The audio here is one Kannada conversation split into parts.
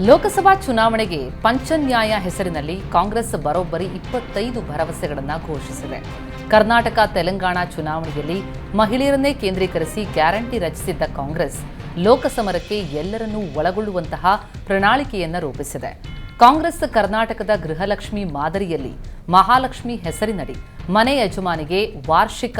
ಲೋಕಸಭಾ ಚುನಾವಣೆಗೆ ಪಂಚನ್ಯಾಯ ಹೆಸರಿನಲ್ಲಿ ಕಾಂಗ್ರೆಸ್ ಬರೋಬ್ಬರಿ 25 ಭರವಸೆಗಳನ್ನು ಘೋಷಿಸಿದೆ. ಕರ್ನಾಟಕ ತೆಲಂಗಾಣ ಚುನಾವಣೆಯಲ್ಲಿ ಮಹಿಳೆಯರನ್ನೇ ಕೇಂದ್ರೀಕರಿಸಿ ಗ್ಯಾರಂಟಿ ರಚಿಸಿದ್ದ ಕಾಂಗ್ರೆಸ್ ಲೋಕಸಮರಕ್ಕೆ ಎಲ್ಲರನ್ನೂ ಒಳಗೊಳ್ಳುವಂತಹ ಪ್ರಣಾಳಿಕೆಯನ್ನು ರೂಪಿಸಿದೆ. ಕಾಂಗ್ರೆಸ್ ಕರ್ನಾಟಕದ ಗೃಹಲಕ್ಷ್ಮಿ ಮಾದರಿಯಲ್ಲಿ ಮಹಾಲಕ್ಷ್ಮಿ ಹೆಸರಿನಡಿ ಮನೆ ಯಜಮಾನಿಗೆ ವಾರ್ಷಿಕ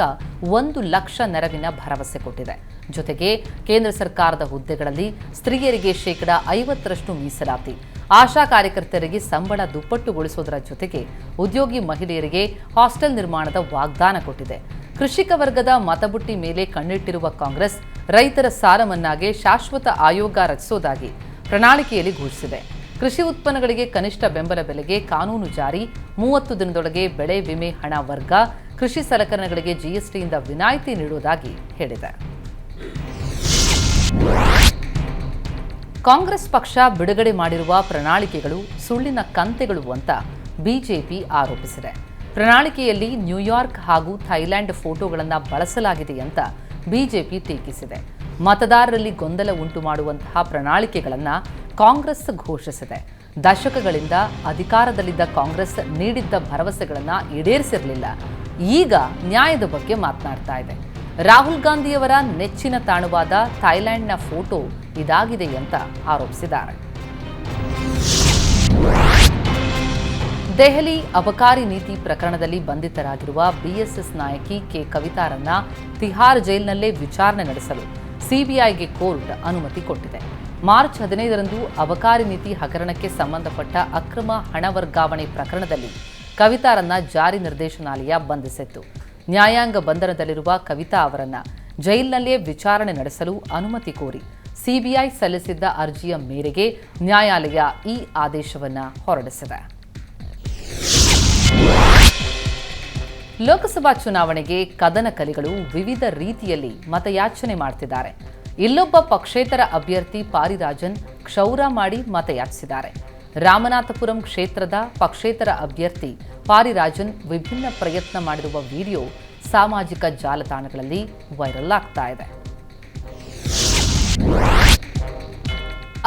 1 ಲಕ್ಷ ನೆರವಿನ ಭರವಸೆ ಕೊಟ್ಟಿದೆ. ಜೊತೆಗೆ ಕೇಂದ್ರ ಸರ್ಕಾರದ ಹುದ್ದೆಗಳಲ್ಲಿ ಸ್ತ್ರೀಯರಿಗೆ ಶೇಕಡಾ 50ರಷ್ಟು ಮೀಸಲಾತಿ, ಆಶಾ ಕಾರ್ಯಕರ್ತರಿಗೆ ಸಂಬಳ ದುಪ್ಪಟ್ಟುಗೊಳಿಸುವುದರ ಜೊತೆಗೆ ಉದ್ಯೋಗಿ ಮಹಿಳೆಯರಿಗೆ ಹಾಸ್ಟೆಲ್ ನಿರ್ಮಾಣದ ವಾಗ್ದಾನ ಕೊಟ್ಟಿದೆ. ಕೃಷಿಕ ವರ್ಗದ ಮತಬುಟ್ಟಿ ಮೇಲೆ ಕಣ್ಣಿಟ್ಟಿರುವ ಕಾಂಗ್ರೆಸ್ ರೈತರ ಸಾಲ ಮನ್ನಾಗೆ ಶಾಶ್ವತ ಆಯೋಗ ರಚಿಸುವುದಾಗಿ ಪ್ರಣಾಳಿಕೆಯಲ್ಲಿ ಘೋಷಿಸಿದೆ. ಕೃಷಿ ಉತ್ಪನ್ನಗಳಿಗೆ ಕನಿಷ್ಠ ಬೆಂಬಲ ಬೆಲೆಗೆ ಕಾನೂನು ಜಾರಿ, 30 ದಿನದೊಳಗೆ ಬೆಳೆ ವಿಮೆ ಹಣ ವರ್ಗ, ಕೃಷಿ ಸಲಕರಣೆಗಳಿಗೆ ಜಿಎಸ್ಟಿಯಿಂದ ವಿನಾಯಿತಿ ನೀಡುವುದಾಗಿ ಹೇಳಿದೆ. ಕಾಂಗ್ರೆಸ್ ಪಕ್ಷ ಬಿಡುಗಡೆ ಮಾಡಿರುವ ಪ್ರಣಾಳಿಕೆಗಳು ಸುಳ್ಳಿನ ಕಂತೆಗಳು ಅಂತ ಬಿಜೆಪಿ ಆರೋಪಿಸಿದೆ. ಪ್ರಣಾಳಿಕೆಯಲ್ಲಿ ನ್ಯೂಯಾರ್ಕ್ ಹಾಗೂ ಥೈಲ್ಯಾಂಡ್ ಫೋಟೋಗಳನ್ನು ಬಳಸಲಾಗಿದೆ ಅಂತ ಬಿಜೆಪಿ ಟೀಕಿಸಿದೆ. ಮತದಾರರಲ್ಲಿ ಗೊಂದಲ ಉಂಟು ಮಾಡುವಂತಹ ಪ್ರಣಾಳಿಕೆಗಳನ್ನು ಕಾಂಗ್ರೆಸ್ ಘೋಷಿಸಿದೆ. ದಶಕಗಳಿಂದ ಅಧಿಕಾರದಲ್ಲಿದ್ದ ಕಾಂಗ್ರೆಸ್ ನೀಡಿದ್ದ ಭರವಸೆಗಳನ್ನು ಈಡೇರಿಸಿರಲಿಲ್ಲ. ಈಗ ನ್ಯಾಯದ ಬಗ್ಗೆ ಮಾತನಾಡ್ತಾ ಇದೆ. ರಾಹುಲ್ ಗಾಂಧಿಯವರ ನೆಚ್ಚಿನ ತಾಣವಾದ ಥೈಲ್ಯಾಂಡ್ನ ಫೋಟೋ ಇದಾಗಿದೆ ಅಂತ ಆರೋಪಿಸಿದ್ದಾರೆ. ದೆಹಲಿ ಅಬಕಾರಿ ನೀತಿ ಪ್ರಕರಣದಲ್ಲಿ ಬಂಧಿತರಾಗಿರುವ ಬಿಎಸ್ಎಸ್ ನಾಯಕಿ ಕೆ ಕವಿತಾರನ್ನ ತಿಹಾರ್ ಜೈಲಿನಲ್ಲೇ ವಿಚಾರಣೆ ನಡೆಸಲು ಸಿಬಿಐಗೆ ಕೋರ್ಟ್ ಅನುಮತಿ ಕೊಟ್ಟಿದೆ. ಮಾರ್ಚ್ 15ರಂದು ಅಬಕಾರಿ ನೀತಿ ಹಗರಣಕ್ಕೆ ಸಂಬಂಧಪಟ್ಟ ಅಕ್ರಮ ಹಣ ವರ್ಗಾವಣೆ ಪ್ರಕರಣದಲ್ಲಿ ಕವಿತಾರನ್ನ ಜಾರಿ ನಿರ್ದೇಶನಾಲಯ ಬಂಧಿಸಿತ್ತು. ನ್ಯಾಯಾಂಗ ಬಂಧನದಲ್ಲಿರುವ ಕವಿತಾ ಅವರನ್ನ ಜೈಲಿನಲ್ಲೇ ವಿಚಾರಣೆ ನಡೆಸಲು ಅನುಮತಿ ಕೋರಿ ಸಿಬಿಐ ಸಲ್ಲಿಸಿದ್ದ ಅರ್ಜಿಯ ಮೇರೆಗೆ ನ್ಯಾಯಾಲಯ ಈ ಆದೇಶವನ್ನು ಹೊರಡಿಸಿದೆ. ಲೋಕಸಭಾ ಚುನಾವಣೆಗೆ ಕದನ ಕಲಿಗಳು ವಿವಿಧ ರೀತಿಯಲ್ಲಿ ಮತಯಾಚನೆ ಮಾಡ್ತಿದ್ದಾರೆ. ಇಲ್ಲೊಬ್ಬ ಪಕ್ಷೇತರ ಅಭ್ಯರ್ಥಿ ಪಾರಿರಾಜನ್ ಕ್ಷೌರ ಮಾಡಿ ಮತಯಾಚಿಸಿದ್ದಾರೆ. ರಾಮನಾಥಪುರಂ ಕ್ಷೇತ್ರದ ಪಕ್ಷೇತರ ಅಭ್ಯರ್ಥಿ ಪಾರಿರಾಜನ್ ವಿಭಿನ್ನ ಪ್ರಯತ್ನ ಮಾಡಿರುವ ವಿಡಿಯೋ ಸಾಮಾಜಿಕ ಜಾಲತಾಣಗಳಲ್ಲಿ ವೈರಲ್ ಆಗ್ತಾ ಇದೆ.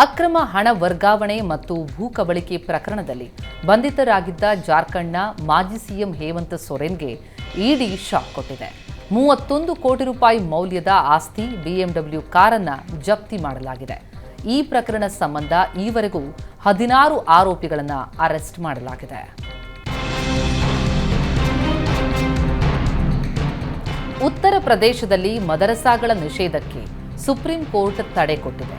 ಅಕ್ರಮ ಹಣ ವರ್ಗಾವಣೆ ಮತ್ತು ಭೂ ಕಬಳಿಕೆ ಪ್ರಕರಣದಲ್ಲಿ ಬಂಧಿತರಾಗಿದ್ದ ಜಾರ್ಖಂಡ್ನ ಮಾಜಿ ಸಿಎಂ ಹೇಮಂತ್ ಸೊರೆನ್ಗೆ ಇಡಿ ಶಾಕ್ ಕೊಟ್ಟಿದೆ. 31 ಕೋಟಿ ರೂಪಾಯಿ ಮೌಲ್ಯದ ಆಸ್ತಿ ಬಿಎಂಡಬ್ಲ್ಯೂ ಕಾರನ್ನು ಜಪ್ತಿ ಮಾಡಲಾಗಿದೆ. ಈ ಪ್ರಕರಣ ಸಂಬಂಧ ಈವರೆಗೂ 16 ಆರೋಪಿಗಳನ್ನು ಅರೆಸ್ಟ್ ಮಾಡಲಾಗಿದೆ. ಉತ್ತರ ಪ್ರದೇಶದಲ್ಲಿ ಮದರಸಾಗಳ ನಿಷೇಧಕ್ಕೆ ಸುಪ್ರೀಂ ಕೋರ್ಟ್ ತಡೆ ಕೊಟ್ಟಿದೆ.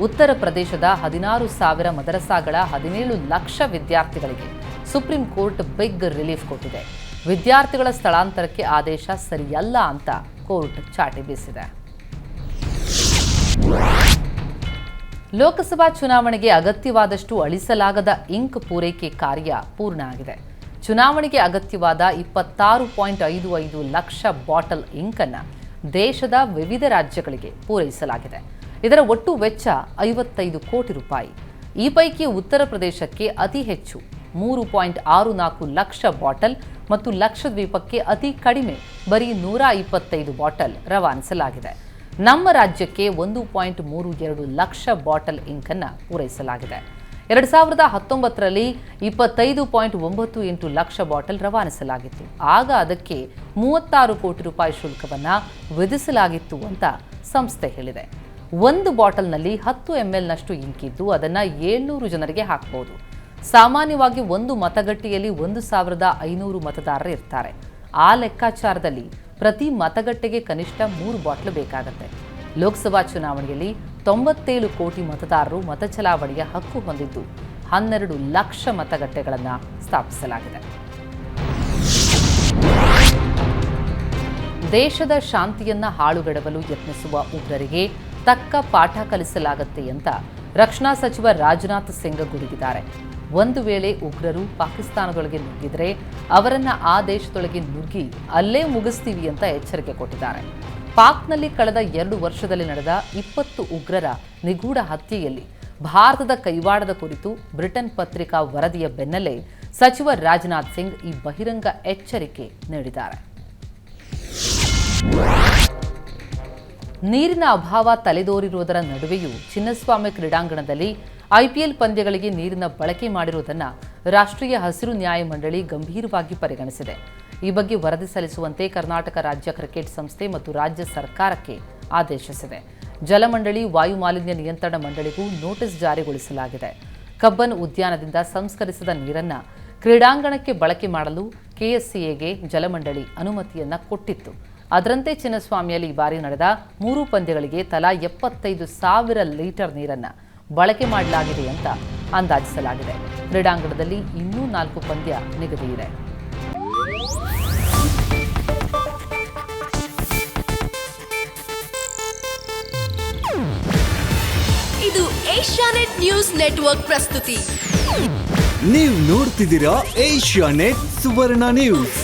ಉತ್ತರ ಪ್ರದೇಶದ 16,000 ಮದರಸಾಗಳ 17 ಲಕ್ಷ ವಿದ್ಯಾರ್ಥಿಗಳಿಗೆ ಸುಪ್ರೀಂ ಕೋರ್ಟ್ ಬಿಗ್ ರಿಲೀಫ್ ಕೊಟ್ಟಿದೆ. ವಿದ್ಯಾರ್ಥಿಗಳ ಸ್ಥಳಾಂತರಕ್ಕೆ ಆದೇಶ ಸರಿಯಲ್ಲ ಅಂತ ಕೋರ್ಟ್ ಚಾಟಿ ಬೀಸಿದೆ. ಲೋಕಸಭಾ ಚುನಾವಣೆಗೆ ಅಗತ್ಯವಾದಷ್ಟು ಅಳಿಸಲಾಗದ ಇಂಕ್ ಪೂರೈಕೆ ಕಾರ್ಯ ಪೂರ್ಣ ಆಗಿದೆ. ಚುನಾವಣೆಗೆ ಅಗತ್ಯವಾದ 26.55 ಲಕ್ಷ ಬಾಟಲ್ ಇಂಕ್ ಅನ್ನು ದೇಶದ ವಿವಿಧ ರಾಜ್ಯಗಳಿಗೆ ಪೂರೈಸಲಾಗಿದೆ. ಇದರ ಒಟ್ಟು ವೆಚ್ಚ 55 ಕೋಟಿ ರೂಪಾಯಿ. ಈ ಪೈಕಿ ಉತ್ತರ ಪ್ರದೇಶಕ್ಕೆ ಅತಿ ಹೆಚ್ಚು 3.64 ಲಕ್ಷ ಬಾಟಲ್ ಮತ್ತು ಲಕ್ಷದ್ವೀಪಕ್ಕೆ ಅತಿ ಕಡಿಮೆ ಬರೀ 125 ಬಾಟಲ್ ರವಾನಿಸಲಾಗಿದೆ. ನಮ್ಮ ರಾಜ್ಯಕ್ಕೆ 1.32 ಲಕ್ಷ ಬಾಟಲ್ ಇಂಕ್ ಅನ್ನು ಪೂರೈಸಲಾಗಿದೆ. 2019ರಲ್ಲಿ 25.98 ಲಕ್ಷ ಬಾಟಲ್ ರವಾನಿಸಲಾಗಿತ್ತು. ಆಗ ಅದಕ್ಕೆ 36 ಕೋಟಿ ರೂಪಾಯಿ ಶುಲ್ಕವನ್ನು ವಿಧಿಸಲಾಗಿತ್ತು ಅಂತ ಸಂಸ್ಥೆ ಹೇಳಿದೆ. ಒಂದು ಬಾಟಲ್ನಲ್ಲಿ 10 ml ಇಂಕಿದ್ದು ಅದನ್ನು 700 ಜನರಿಗೆ ಹಾಕಬಹುದು. ಸಾಮಾನ್ಯವಾಗಿ ಒಂದು ಮತಗಟ್ಟೆಯಲ್ಲಿ 1,500 ಮತದಾರರು ಇರ್ತಾರೆ. ಆ ಲೆಕ್ಕಾಚಾರದಲ್ಲಿ ಪ್ರತಿ ಮತಗಟ್ಟೆಗೆ ಕನಿಷ್ಠ 3 ಬಾಟ್ಲು ಬೇಕಾಗುತ್ತೆ. ಲೋಕಸಭಾ ಚುನಾವಣೆಯಲ್ಲಿ 97 ಕೋಟಿ ಮತದಾರರು ಮತ ಚಲಾವಣೆಯ ಹಕ್ಕು ಹೊಂದಿದ್ದು 12 ಲಕ್ಷ ಮತಗಟ್ಟೆಗಳನ್ನು ಸ್ಥಾಪಿಸಲಾಗಿದೆ. ದೇಶದ ಶಾಂತಿಯನ್ನ ಹಾಳುಗೆಡವಲು ಯತ್ನಿಸುವ ಉಗ್ರರಿಗೆ ತಕ್ಕ ಪಾಠ ಕಲಿಸಲಾಗುತ್ತೆ ಅಂತ ರಕ್ಷಣಾ ಸಚಿವ ರಾಜನಾಥ್ ಸಿಂಗ್ ಗುಡುಗಿದ್ದಾರೆ. ಒಂದು ವೇಳೆ ಉಗ್ರರು ಪಾಕಿಸ್ತಾನದೊಳಗೆ ನುಗ್ಗಿದ್ರೆ ಅವರನ್ನ ಆ ದೇಶದೊಳಗೆ ನುಗ್ಗಿ ಅಲ್ಲೇ ಮುಗಿಸ್ತೀವಿ ಅಂತ ಎಚ್ಚರಿಕೆ ಕೊಟ್ಟಿದ್ದಾರೆ. ಪಾಕ್ನಲ್ಲಿ ಕಳೆದ 2 ವರ್ಷದಲ್ಲಿ ನಡೆದ 20 ಉಗ್ರರ ನಿಗೂಢ ಹತ್ಯೆಯಲ್ಲಿ ಭಾರತದ ಕೈವಾಡದ ಕುರಿತು ಬ್ರಿಟನ್ ಪತ್ರಿಕಾ ವರದಿಯ ಬೆನ್ನಲ್ಲೇ ಸಚಿವ ರಾಜನಾಥ್ ಸಿಂಗ್ ಈ ಬಹಿರಂಗ ಎಚ್ಚರಿಕೆ ನೀಡಿದ್ದಾರೆ. ನೀರಿನ ಅಭಾವ ತಲೆದೋರಿರುವುದರ ನಡುವೆಯೂ ಚಿನ್ನಸ್ವಾಮಿ ಕ್ರೀಡಾಂಗಣದಲ್ಲಿ ಐಪಿಎಲ್ ಪಂದ್ಯಗಳಿಗೆ ನೀರಿನ ಬಳಕೆ ಮಾಡಿರುವುದನ್ನು ರಾಷ್ಟ್ರೀಯ ಹಸಿರು ನ್ಯಾಯ ಮಂಡಳಿ ಗಂಭೀರವಾಗಿ ಪರಿಗಣಿಸಿದೆ. ಈ ಬಗ್ಗೆ ವರದಿ ಸಲ್ಲಿಸುವಂತೆ ಕರ್ನಾಟಕ ರಾಜ್ಯ ಕ್ರಿಕೆಟ್ ಸಂಸ್ಥೆ ಮತ್ತು ರಾಜ್ಯ ಸರ್ಕಾರಕ್ಕೆ ಆದೇಶಿಸಿದೆ. ಜಲಮಂಡಳಿ, ವಾಯು ಮಾಲಿನ್ಯ ನಿಯಂತ್ರಣ ಮಂಡಳಿಗೂ ನೋಟಿಸ್ ಜಾರಿಗೊಳಿಸಲಾಗಿದೆ. ಕಬ್ಬನ್ ಉದ್ಯಾನದಿಂದ ಸಂಸ್ಕರಿಸಿದ ನೀರನ್ನು ಕ್ರೀಡಾಂಗಣಕ್ಕೆ ಬಳಕೆ ಮಾಡಲು ಕೆಎಸ್ಸಿಎಗೆ ಜಲಮಂಡಳಿ ಅನುಮತಿಯನ್ನ ಕೊಟ್ಟಿತ್ತು. ಅದರಂತೆ ಚಿನ್ನಸ್ವಾಮಿಯಲ್ಲಿ ಈ ಬಾರಿ ನಡೆದ 3 ಪಂದ್ಯಗಳಿಗೆ ತಲಾ 75,000 ಲೀಟರ್ ನೀರನ್ನು ಬಳಕೆ ಮಾಡಲಾಗಿದೆ ಅಂತ ಅಂದಾಜಿಸಲಾಗಿದೆ. ಕ್ರೀಡಾಂಗಣದಲ್ಲಿ ಇನ್ನೂ 4 ಪಂದ್ಯ ನಿಗದಿ ಇದೆ. ಇದು ಏಷ್ಯಾನೆಟ್ ನ್ಯೂಸ್ ನೆಟ್ವರ್ಕ್ ಪ್ರಸ್ತುತಿ. ನೀವು ನೋಡ್ತಿದ್ದೀರಾ ಏಷ್ಯಾನೆಟ್ ಸುವರ್ಣ ನ್ಯೂಸ್.